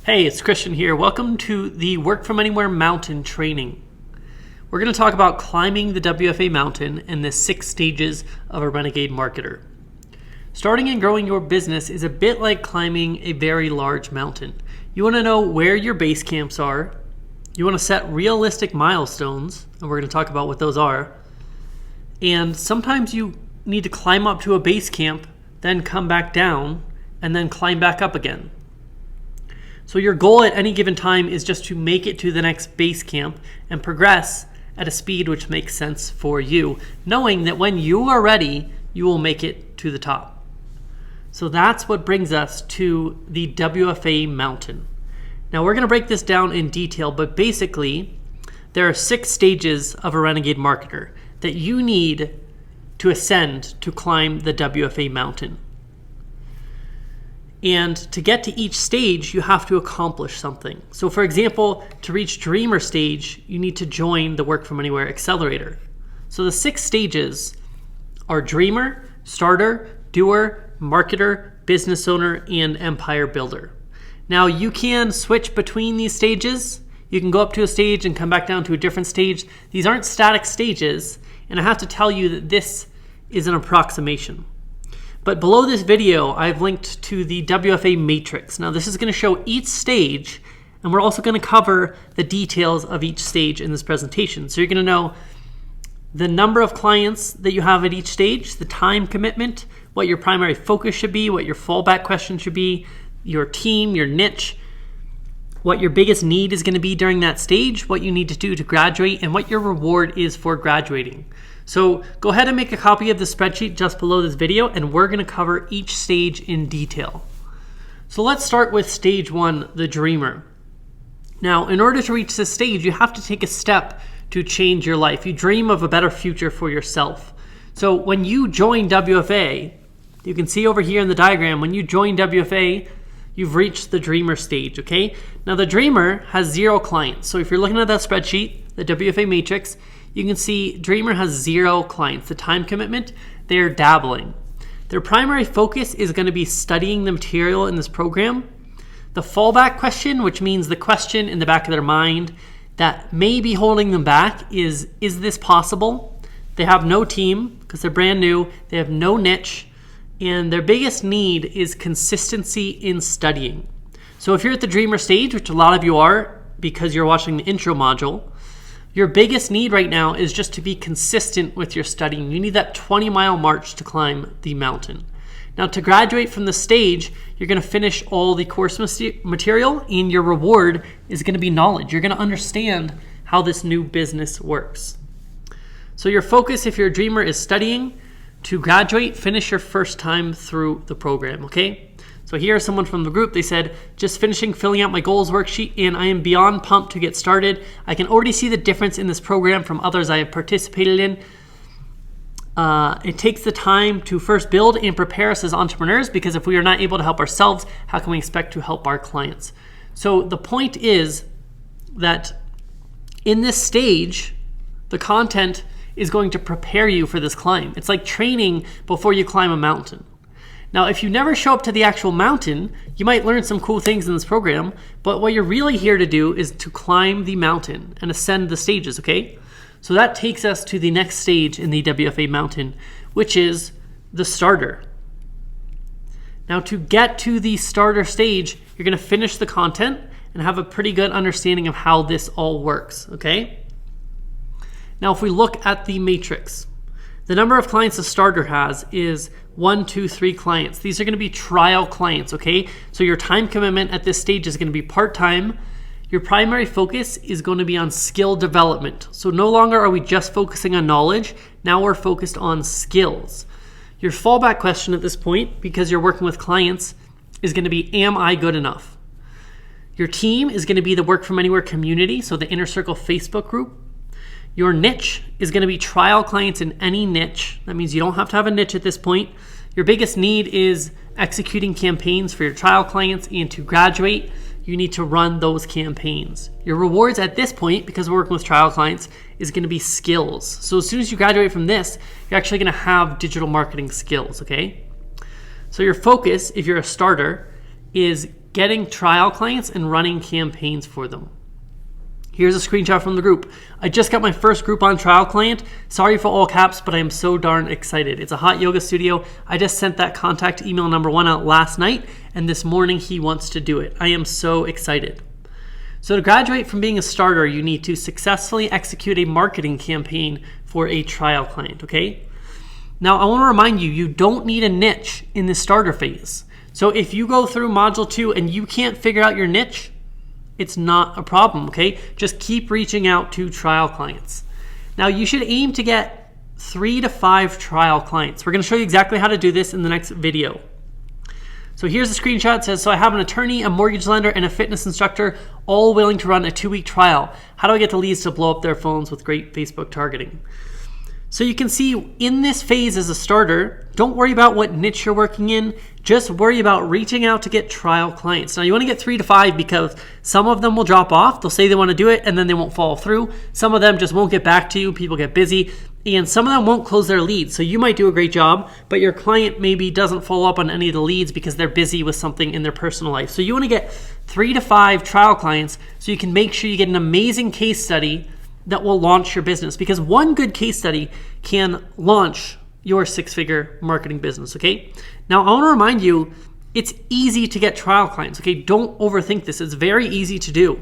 Hey, it's Christian here. Welcome to the Work From Anywhere Mountain training. We're going to talk about climbing the WFA mountain and the 6 stages of a renegade marketer. Starting and growing your business is a bit like climbing a very large mountain. You want to know where your base camps are. You want to set realistic milestones, and we're going to talk about what those are. And sometimes you need to climb up to a base camp, then come back down, and then climb back up again. So your goal at any given time is just to make it to the next base camp and progress at a speed which makes sense for you, knowing that when you are ready, you will make it to the top. So that's what brings us to the WFA mountain. Now we're going to break this down in detail, but basically there are 6 stages of a renegade marketer that you need to ascend to climb the WFA mountain. And to get to each stage, you have to accomplish something. So for example, to reach Dreamer stage, you need to join the Work From Anywhere Accelerator. So the 6 stages are Dreamer, Starter, Doer, Marketer, Business Owner, and Empire Builder. Now you can switch between these stages. You can go up to a stage and come back down to a different stage. These aren't static stages, and I have to tell you that this is an approximation. But below this video, I've linked to the WFA matrix. Now this is going to show each stage, and we're also going to cover the details of each stage in this presentation. So you're going to know the number of clients that you have at each stage, the time commitment, what your primary focus should be, what your fallback question should be, your team, your niche, what your biggest need is going to be during that stage, what you need to do to graduate, and what your reward is for graduating. So go ahead and make a copy of the spreadsheet just below this video, and we're going to cover each stage in detail. So let's start with stage 1, the Dreamer. Now, in order to reach this stage, you have to take a step to change your life. You dream of a better future for yourself. So when you join WFA, you can see over here in the diagram, when you join WFA, you've reached the Dreamer stage, okay? Now the Dreamer has 0 clients. So if you're looking at that spreadsheet, the WFA matrix, you can see Dreamer has 0 clients. The time commitment, they're dabbling. Their primary focus is going to be studying the material in this program. The fallback question, which means the question in the back of their mind that may be holding them back is this possible? They have no team because they're brand new. They have no niche. And their biggest need is consistency in studying. So if you're at the Dreamer stage, which a lot of you are because you're watching the intro module, your biggest need right now is just to be consistent with your studying. You need that 20-mile march to climb the mountain. Now to graduate from the stage, you're going to finish all the course material, and your reward is going to be knowledge. You're going to understand how this new business works. So your focus, if you're a Dreamer, is studying. To graduate, finish your first time through the program, okay? So here's someone from the group. They said, just finishing filling out my goals worksheet, and I am beyond pumped to get started. I can already see the difference in this program from others I have participated in. It takes the time to first build and prepare us as entrepreneurs, because if we are not able to help ourselves, how can we expect to help our clients? So the point is that in this stage, the content is going to prepare you for this climb. It's like training before you climb a mountain. Now, if you never show up to the actual mountain, you might learn some cool things in this program, but what you're really here to do is to climb the mountain and ascend the stages, okay? So that takes us to the next stage in the WFA mountain, which is the Starter. Now, to get to the Starter stage, you're gonna finish the content and have a pretty good understanding of how this all works, okay? Now, if we look at the matrix, the number of clients a Starter has is 1, 2, 3 clients. These are going to be trial clients, okay? So your time commitment at this stage is going to be part-time. Your primary focus is going to be on skill development. So no longer are we just focusing on knowledge. Now we're focused on skills. Your fallback question at this point, because you're working with clients, is going to be, am I good enough? Your team is going to be the Work From Anywhere community, so the Inner Circle Facebook group. Your niche is going to be trial clients in any niche. That means you don't have to have a niche at this point. Your biggest need is executing campaigns for your trial clients, and to graduate, you need to run those campaigns. Your rewards at this point, because we're working with trial clients, is going to be skills. So as soon as you graduate from this, you're actually going to have digital marketing skills, okay? So your focus, if you're a starter, is getting trial clients and running campaigns for them. Here's a screenshot from the group. I just got my first Groupon trial client. Sorry for all caps, but I am so darn excited. It's a hot yoga studio. I just sent that contact email number 1 out last night, and this morning he wants to do it. I am so excited. So to graduate from being a starter, you need to successfully execute a marketing campaign for a trial client, okay? Now, I want to remind you, you don't need a niche in the starter phase. So if you go through module 2 and you can't figure out your niche, it's not a problem, okay? Just keep reaching out to trial clients. Now, you should aim to get 3 to 5 trial clients. We're going to show you exactly how to do this in the next video. So here's a screenshot. It says, so I have an attorney, a mortgage lender, and a fitness instructor, all willing to run a 2-week trial. How do I get the leads to blow up their phones with great Facebook targeting? So you can see in this phase as a starter, don't worry about what niche you're working in. Just worry about reaching out to get trial clients. Now you want to get 3 to 5 because some of them will drop off. They'll say they want to do it and then they won't follow through. Some of them just won't get back to you. People get busy. And some of them won't close their leads. So you might do a great job, but your client maybe doesn't follow up on any of the leads because they're busy with something in their personal life. So you want to get 3 to 5 trial clients so you can make sure you get an amazing case study that will launch your business, because one good case study can launch your 6-figure marketing business, okay? Now, I want to remind you, it's easy to get trial clients, okay? Don't overthink this. It's very easy to do.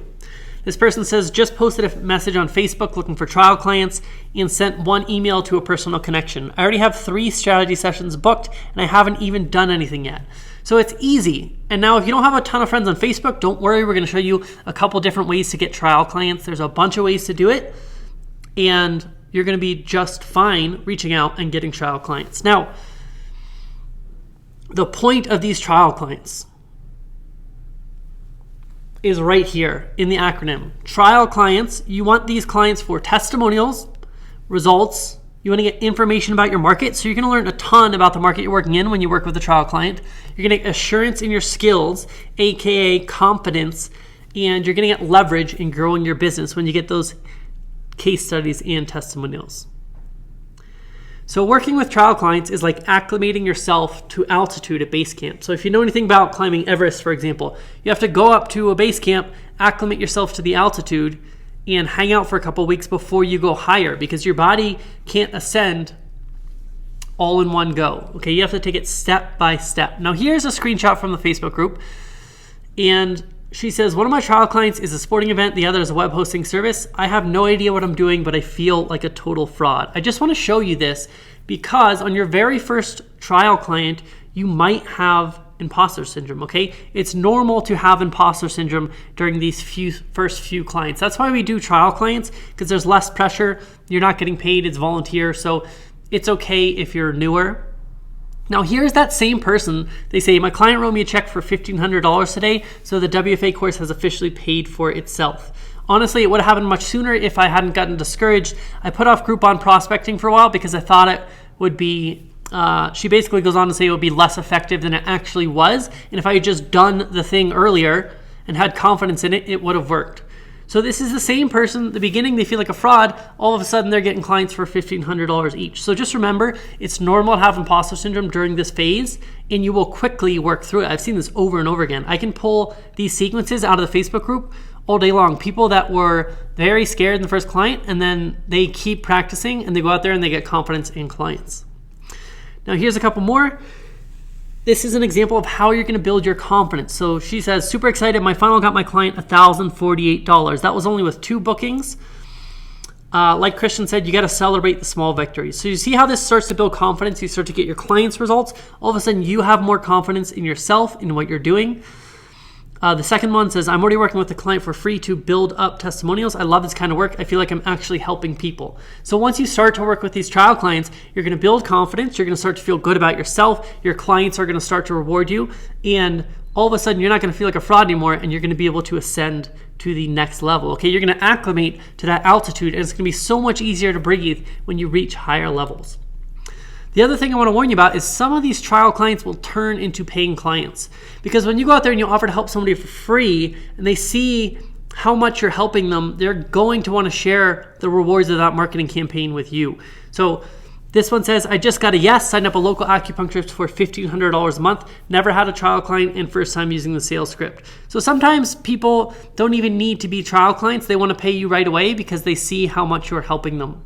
This person says, just posted a message on Facebook looking for trial clients and sent 1 email to a personal connection. I already have 3 strategy sessions booked and I haven't even done anything yet. So it's easy. And now if you don't have a ton of friends on Facebook, don't worry. We're going to show you a couple different ways to get trial clients. There's a bunch of ways to do it. And you're going to be just fine reaching out and getting trial clients. Now, the point of these trial clients is right here in the acronym. Trial clients, you want these clients for testimonials, results. You want to get information about your market. So you're going to learn a ton about the market you're working in when you work with a trial client. You're going to get assurance in your skills, aka confidence, and you're going to get leverage in growing your business when you get those case studies and testimonials. So working with trial clients is like acclimating yourself to altitude at base camp. So if you know anything about climbing Everest, for example, you have to go up to a base camp, acclimate yourself to the altitude, and hang out for a couple weeks before you go higher, because your body can't ascend all in one go. Okay, you have to take it step by step. Now here's a screenshot from the Facebook group, and she says, one of my trial clients is a sporting event, the other is a web hosting service. I have no idea what I'm doing, but I feel like a total fraud. I just want to show you this because on your very first trial client, you might have imposter syndrome, okay? It's normal to have imposter syndrome during these first few clients. That's why we do trial clients, because there's less pressure. You're not getting paid, it's volunteer, so it's okay if you're newer. Now here's that same person. They say, my client wrote me a check for $1,500 today, so the WFA course has officially paid for itself. Honestly, it would have happened much sooner if I hadn't gotten discouraged. I put off Groupon prospecting for a while because I thought it would be, she basically goes on to say it would be less effective than it actually was. And if I had just done the thing earlier and had confidence in it, it would have worked. So this is the same person. At the beginning, they feel like a fraud. All of a sudden, they're getting clients for $1,500 each. So just remember, it's normal to have imposter syndrome during this phase, and you will quickly work through it. I've seen this over and over again. I can pull these sequences out of the Facebook group all day long. People that were very scared in the first client, and then they keep practicing, and they go out there and they get confidence in clients. Now, here's a couple more. This is an example of how you're going to build your confidence. So she says, super excited. My funnel got my client $1,048. That was only with 2 bookings. Like Christian said, you got to celebrate the small victories. So you see how this starts to build confidence. You start to get your clients' results. All of a sudden, you have more confidence in yourself, in what you're doing. The second one says, I'm already working with the client for free to build up testimonials. I love this kind of work. I feel like I'm actually helping people. So once you start to work with these trial clients, you're going to build confidence. You're going to start to feel good about yourself. Your clients are going to start to reward you. And all of a sudden, you're not going to feel like a fraud anymore, and you're going to be able to ascend to the next level. Okay, you're going to acclimate to that altitude, and it's going to be so much easier to breathe when you reach higher levels. The other thing I want to warn you about is some of these trial clients will turn into paying clients. Because when you go out there and you offer to help somebody for free and they see how much you're helping them, they're going to want to share the rewards of that marketing campaign with you. So This one says, I just got a yes, signed up a local acupuncturist for $1,500 a month, never had a trial client, and first time using the sales script. So sometimes people don't even need to be trial clients. They want to pay you right away because they see how much you're helping them.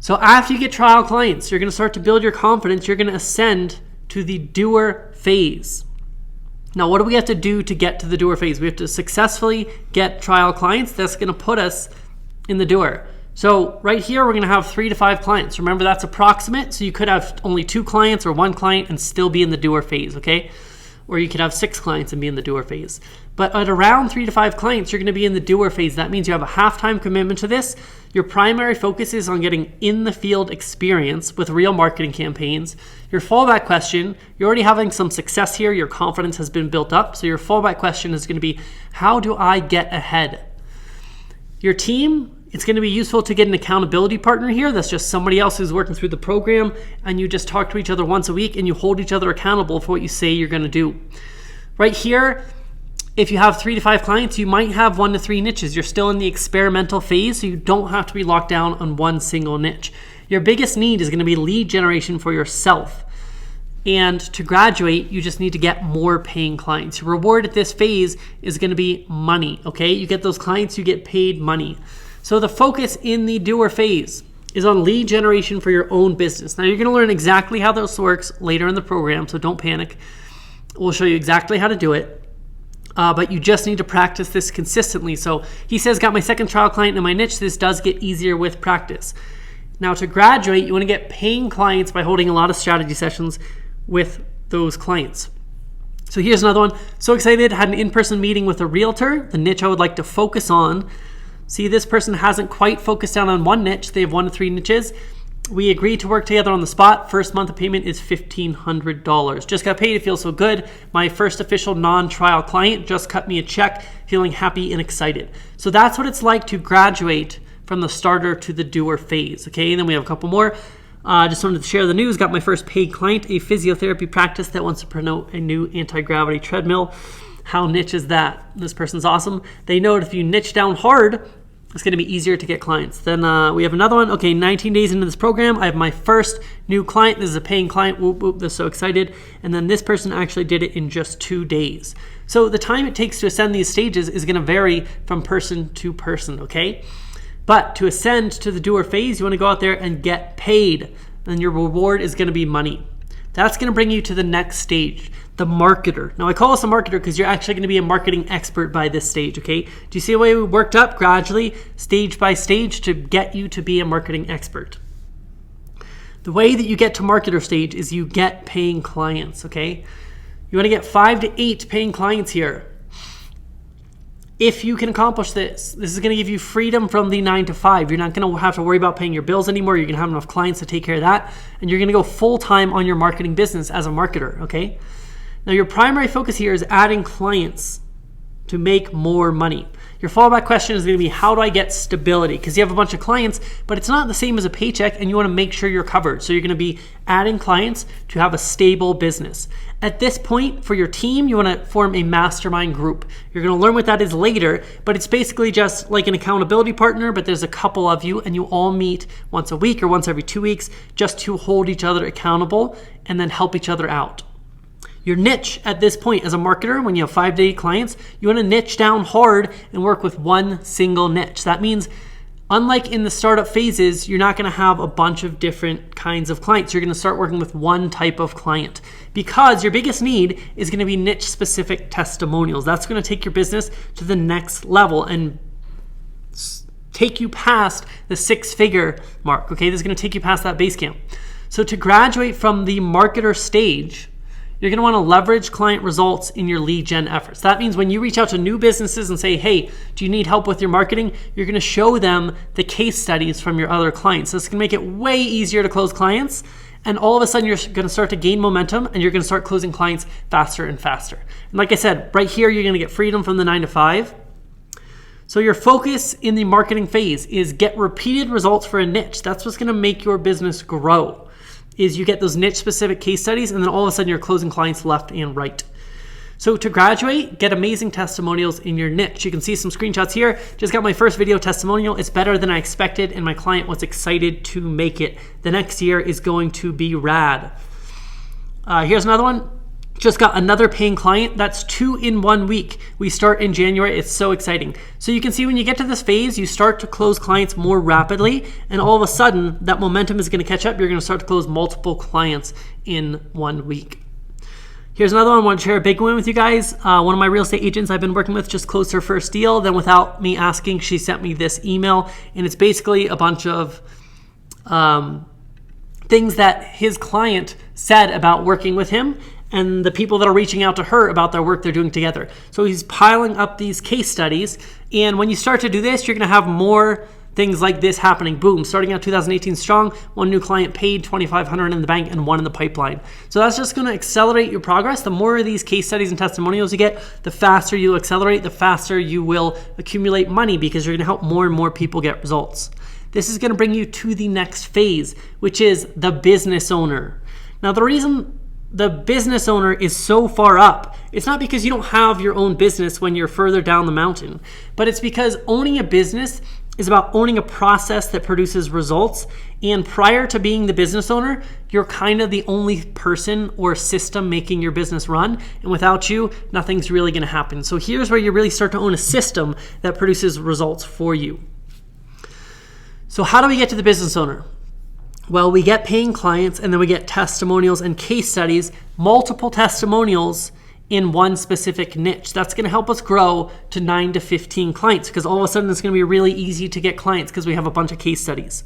So after you get trial clients, you're going to start to build your confidence. You're going to ascend to the doer phase. Now, what do we have to do to get to the doer phase? We have to successfully get trial clients. That's going to put us in the doer. So right here, we're going to have 3 to 5 clients. Remember, that's approximate. So you could have only 2 clients or 1 client and still be in the doer phase, okay? Or you could have 6 clients and be in the doer phase. But at around 3 to 5 clients, you're going to be in the doer phase. That means you have a half-time commitment to this. Your primary focus is on getting in the field experience with real marketing campaigns. Your fallback question, you're already having some success here. Your confidence has been built up. So your fallback question is going to be, how do I get ahead? Your team, it's going to be useful to get an accountability partner here. That's just somebody else who's working through the program, and you just talk to each other once a week and you hold each other accountable for what you say you're going to do. Right here, if you have 3 to 5 clients, you might have 1 to 3 niches. You're still in the experimental phase, so you don't have to be locked down on one single niche. Your biggest need is going to be lead generation for yourself. And to graduate, you just need to get more paying clients. Your reward at this phase is going to be money, okay? You get those clients, you get paid money. So the focus in the doer phase is on lead generation for your own business. Now, you're going to learn exactly how this works later in the program, so don't panic. We'll show you exactly how to do it. But you just need to practice this consistently. So he says, got my second trial client in my niche. This does get easier with practice. Now, to graduate, you want to get paying clients by holding a lot of strategy sessions with those clients. So here's another one. So excited, had an in-person meeting with a realtor, the niche I would like to focus on. See, this person hasn't quite focused down on one niche. They have 1 to 3 niches. We agreed to work together on the spot. First month of payment is $1,500. Just got paid. It feels so good. My first official non-trial client just cut me a check, feeling happy and excited. So that's what it's like to graduate from the starter to the doer phase. Okay, and then we have a couple more. Just wanted to share the news. Got my first paid client, a physiotherapy practice that wants to promote a new anti-gravity treadmill. How niche is that? This person's awesome. They know that if you niche down hard, it's going to be easier to get clients. Then we have another one. Okay, 19 days into this program, I have my first new client. This is a paying client. Whoop, whoop, they're so excited. And then this person actually did it in just 2 days. So the time it takes to ascend these stages is going to vary from person to person, okay? But to ascend to the doer phase, you want to go out there and get paid. And your reward is going to be money. That's going to bring you to the next stage, the marketer. Now, I call this a marketer because you're actually going to be a marketing expert by this stage, okay? Do you see the way we worked up gradually, stage by stage, to get you to be a marketing expert? The way that you get to marketer stage is you get paying clients, okay? You want to get 5 to 8 paying clients here. If you can accomplish this, this is going to give you freedom from the 9 to 5. You're not going to have to worry about paying your bills anymore. You're going to have enough clients to take care of that. And you're going to go full-time on your marketing business as a marketer, okay? Now, your primary focus here is adding clients to make more money. Your fallback question is going to be, how do I get stability? Because you have a bunch of clients, but it's not the same as a paycheck, and you want to make sure you're covered. So you're going to be adding clients to have a stable business. At this point, for your team, you want to form a mastermind group. You're going to learn what that is later, but it's basically just like an accountability partner, but there's a couple of you, and you all meet once a week or once every 2 weeks just to hold each other accountable and then help each other out. Your niche at this point as a marketer, when you have 5 to 8 clients, you want to niche down hard and work with one single niche. That means, unlike in the startup phases, you're not going to have a bunch of different kinds of clients. You're going to start working with one type of client because your biggest need is going to be niche-specific testimonials. That's going to take your business to the next level and take you past the 6-figure mark. Okay, this is going to take you past that base camp. So to graduate from the marketer stage, you're going to want to leverage client results in your lead gen efforts. That means when you reach out to new businesses and say, hey, do you need help with your marketing? You're going to show them the case studies from your other clients. So it's going to make it way easier to close clients. And all of a sudden, you're going to start to gain momentum and you're going to start closing clients faster and faster. And like I said, right here, you're going to get freedom from the 9 to 5. So your focus in the marketing phase is get repeated results for a niche. That's what's going to make your business grow. Is you get those niche specific case studies and then all of a sudden you're closing clients left and right. So to graduate, get amazing testimonials in your niche. You can see some screenshots here. Just got my first video testimonial. It's better than I expected, and my client was excited to make it. The next year is going to be rad. Here's another one. Just got another paying client. That's 2 in 1 week. We start in January. It's so exciting. So you can see when you get to this phase, you start to close clients more rapidly, and all of a sudden that momentum is going to catch up. You're going to start to close multiple clients in 1 week. Here's another one. I want to share a big win with you guys. One of my real estate agents I've been working with just closed her first deal. Then without me asking, she sent me this email, and it's basically a bunch of things that his client said about working with him and the people that are reaching out to her about their work they're doing together. So he's piling up these case studies, and when you start to do this, you're going to have more things like this happening. Boom, starting out 2018 strong, 1 new client paid, $2,500 in the bank, and 1 in the pipeline. So that's just going to accelerate your progress. The more of these case studies and testimonials you get, the faster you'll accelerate, the faster you will accumulate money, because you're going to help more and more people get results. This is going to bring you to the next phase, which is the business owner. Now, the reason the business owner is so far up, it's not because you don't have your own business when you're further down the mountain, but it's because owning a business is about owning a process that produces results. And prior to being the business owner, you're kind of the only person or system making your business run. And without you, nothing's really going to happen. So here's where you really start to own a system that produces results for you. So how do we get to the business owner? Well, we get paying clients, and then we get testimonials and case studies, multiple testimonials in one specific niche. That's going to help us grow to 9 to 15 clients, because all of a sudden it's going to be really easy to get clients because we have a bunch of case studies.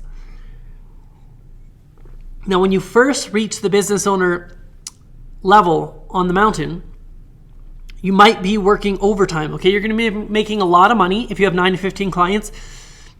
Now, when you first reach the business owner level on the mountain, you might be working overtime. Okay, you're going to be making a lot of money if you have 9 to 15 clients.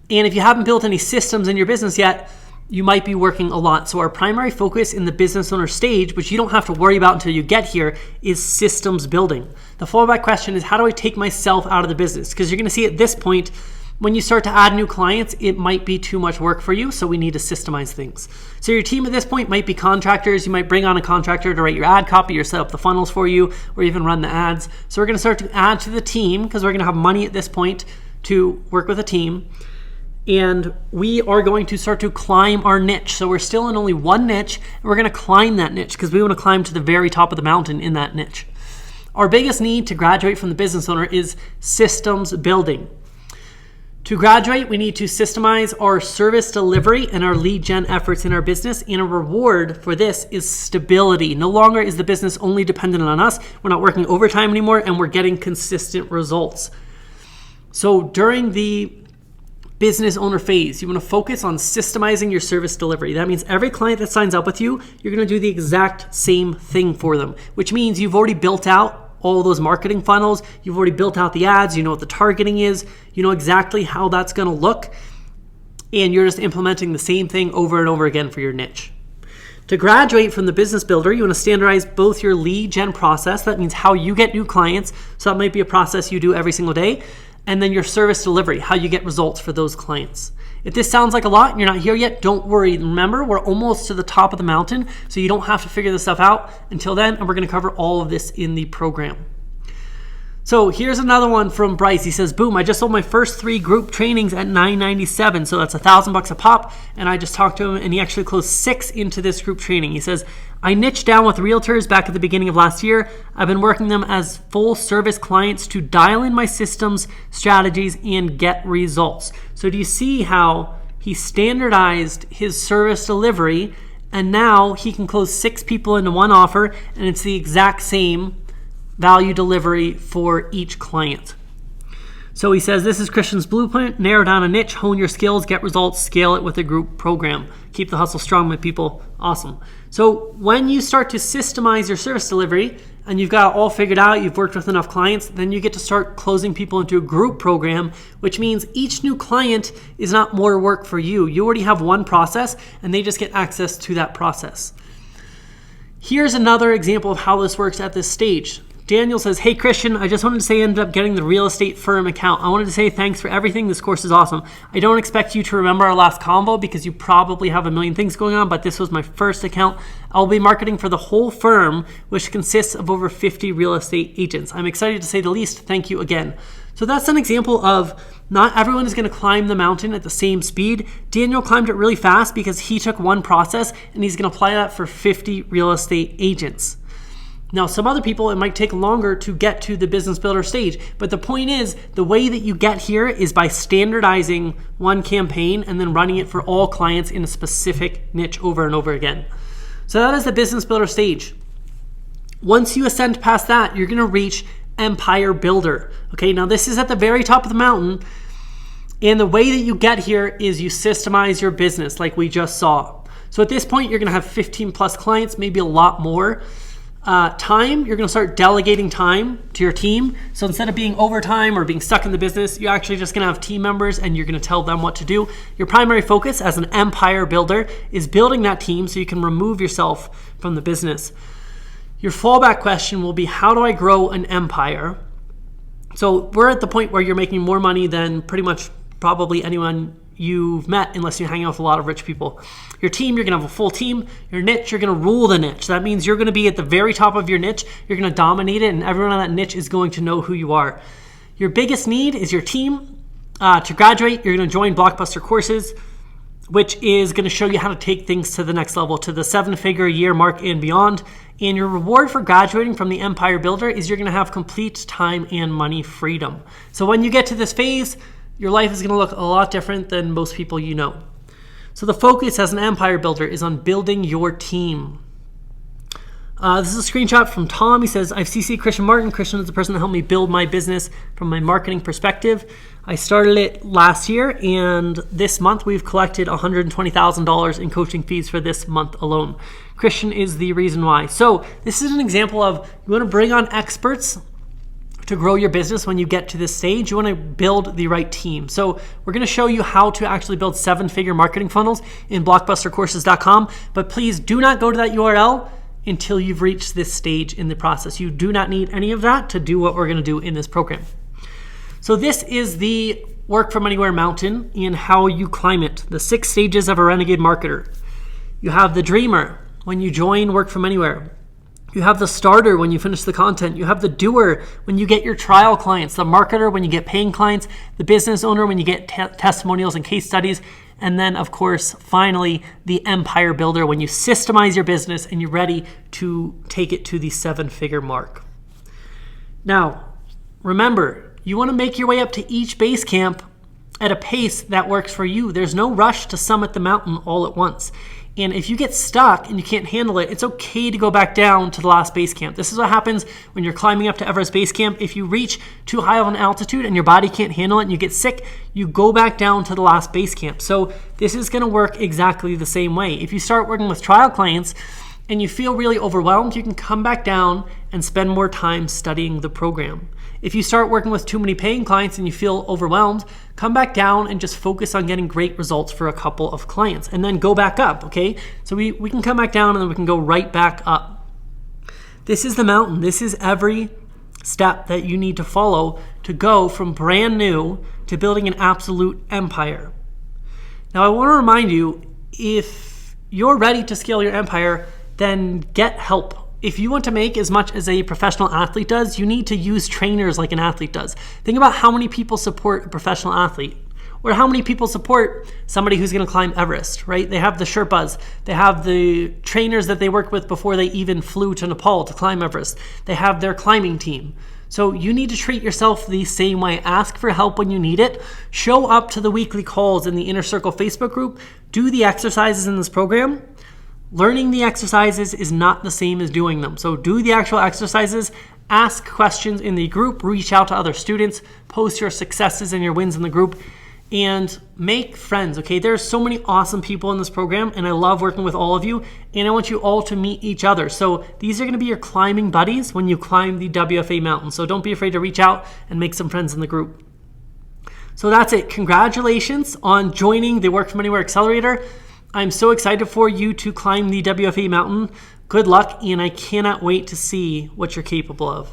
And if you haven't built any systems in your business yet, you might be working a lot. So our primary focus in the business owner stage, which you don't have to worry about until you get here, is systems building. The fallback question is, how do I take myself out of the business? Because you're going to see at this point, when you start to add new clients, it might be too much work for you. So we need to systemize things. So your team at this point might be contractors. You might bring on a contractor to write your ad copy or set up the funnels for you, or even run the ads. So we're going to start to add to the team, because we're going to have money at this point to work with a team. And we are going to start to climb our niche. So we're still in only one niche, and we're going to climb that niche because we want to climb to the very top of the mountain in that niche. Our biggest need to graduate from the business owner is systems building. To graduate, we need to systemize our service delivery and our lead gen efforts in our business. And a reward for this is stability. No longer is the business only dependent on us. We're not working overtime anymore, and we're getting consistent results. So during the business owner phase, you want to focus on systemizing your service delivery. That means every client that signs up with you, you're going to do the exact same thing for them, which means you've already built out all those marketing funnels. You've already built out the ads. You know what the targeting is. You know exactly how that's going to look. And you're just implementing the same thing over and over again for your niche. To graduate from the business builder, you want to standardize both your lead gen process. That means how you get new clients. So that might be a process you do every single day. And then your service delivery, how you get results for those clients. If this sounds like a lot and you're not here yet, don't worry. Remember, we're almost to the top of the mountain, so you don't have to figure this stuff out until then, and we're going to cover all of this in the program. So here's another one from Bryce. He says, boom, I just sold my first 3 group trainings at $997. So that's $1,000 a pop. And I just talked to him, and he actually closed 6 into this group training. He says, I niched down with realtors back at the beginning of last year. I've been working them as full service clients to dial in my systems, strategies, and get results. So do you see how he standardized his service delivery, and now he can close 6 people into one offer, and it's the exact same value delivery for each client. So he says, this is Christian's blueprint. Narrow down a niche, hone your skills, get results, scale it with a group program. Keep the hustle strong, my people. Awesome. So when you start to systemize your service delivery and you've got it all figured out, you've worked with enough clients, then you get to start closing people into a group program, which means each new client is not more work for you. You already have one process, and they just get access to that process. Here's another example of how this works at this stage. Daniel says, hey, Christian, I just wanted to say I ended up getting the real estate firm account. I wanted to say thanks for everything. This course is awesome. I don't expect you to remember our last convo because you probably have a million things going on, but this was my first account. I'll be marketing for the whole firm, which consists of over 50 real estate agents. I'm excited to say the least. Thank you again. So that's an example of not everyone is going to climb the mountain at the same speed. Daniel climbed it really fast because he took one process and he's going to apply that for 50 real estate agents. Now, some other people, it might take longer to get to the business builder stage, but the point is the way that you get here is by standardizing one campaign and then running it for all clients in a specific niche over and over again. So that is the business builder stage. Once you ascend past that, you're going to reach empire builder. Okay, now this is at the very top of the mountain, and the way that you get here is you systemize your business like we just saw. So at this point, you're going to have 15 plus clients, maybe a lot more. Time, you're going to start delegating time to your team. So instead of being overtime or being stuck in the business, you're actually just going to have team members and you're going to tell them what to do. Your primary focus as an empire builder is building that team so you can remove yourself from the business. Your fallback question will be, how do I grow an empire? So we're at the point where you're making more money than pretty much probably anyone you've met, unless you're hanging out with a lot of rich people. Your team, you're going to have a full team. Your niche, you're going to rule the niche. That means you're going to be at the very top of your niche. You're going to dominate it, and everyone on that niche is going to know who you are. Your biggest need is your team. To graduate, you're going to join Blockbuster courses, which is going to show you how to take things to the next level, to the 7-figure a year mark and beyond. And your reward for graduating from the Empire Builder is you're going to have complete time and money freedom. So when you get to this phase, your life is going to look a lot different than most people you know. So the focus as an empire builder is on building your team. This is a screenshot from Tom. He says, I've CC'd Christian Martin. Christian is the person that helped me build my business from my marketing perspective. I started it last year, and this month we've collected $120,000 in coaching fees for this month alone. Christian is the reason why. So this is an example of you want to bring on experts to grow your business. When you get to this stage, you want to build the right team. So we're going to show you how to actually build 7-figure marketing funnels in blockbustercourses.com, but please do not go to that URL until you've reached this stage in the process. You do not need any of that to do what we're going to do in this program. So this is the Work From Anywhere mountain and how you climb it. The 6 stages of a renegade marketer. You have the dreamer when you join Work From Anywhere. You have the starter when you finish the content. You have the doer when you get your trial clients, the marketer when you get paying clients, the business owner when you get testimonials and case studies, and then, of course, finally, the empire builder when you systemize your business and you're ready to take it to the 7-figure mark. Now, remember, you want to make your way up to each base camp at a pace that works for you. There's no rush to summit the mountain all at once. And if you get stuck and you can't handle it, it's okay to go back down to the last base camp. This is what happens when you're climbing up to Everest Base Camp. If you reach too high of an altitude and your body can't handle it and you get sick, you go back down to the last base camp. So this is going to work exactly the same way. If you start working with trial clients and you feel really overwhelmed, you can come back down and spend more time studying the program. If you start working with too many paying clients and you feel overwhelmed, come back down and just focus on getting great results for a couple of clients and then go back up, okay? So we can come back down and then we can go right back up. This is the mountain. This is every step that you need to follow to go from brand new to building an absolute empire. Now, I want to remind you, if you're ready to scale your empire, then get help. If you want to make as much as a professional athlete does, you need to use trainers like an athlete does. Think about how many people support a professional athlete, or how many people support somebody who's going to climb Everest, right? They have the Sherpas. They have the trainers that they worked with before they even flew to Nepal to climb Everest. They have their climbing team. So you need to treat yourself the same way. Ask for help when you need it. Show up to the weekly calls in the Inner Circle Facebook group. Do the exercises in this program. Learning the exercises is not the same as doing them. So do the actual exercises, ask questions in the group, reach out to other students, post your successes and your wins in the group, and make friends, okay? There's so many awesome people in this program, and I love working with all of you, and I want you all to meet each other. So these are gonna be your climbing buddies when you climb the WFA mountain. So don't be afraid to reach out and make some friends in the group. So that's it. Congratulations on joining the Work From Anywhere Accelerator. I'm so excited for you to climb the WFA mountain. Good luck, and I cannot wait to see what you're capable of.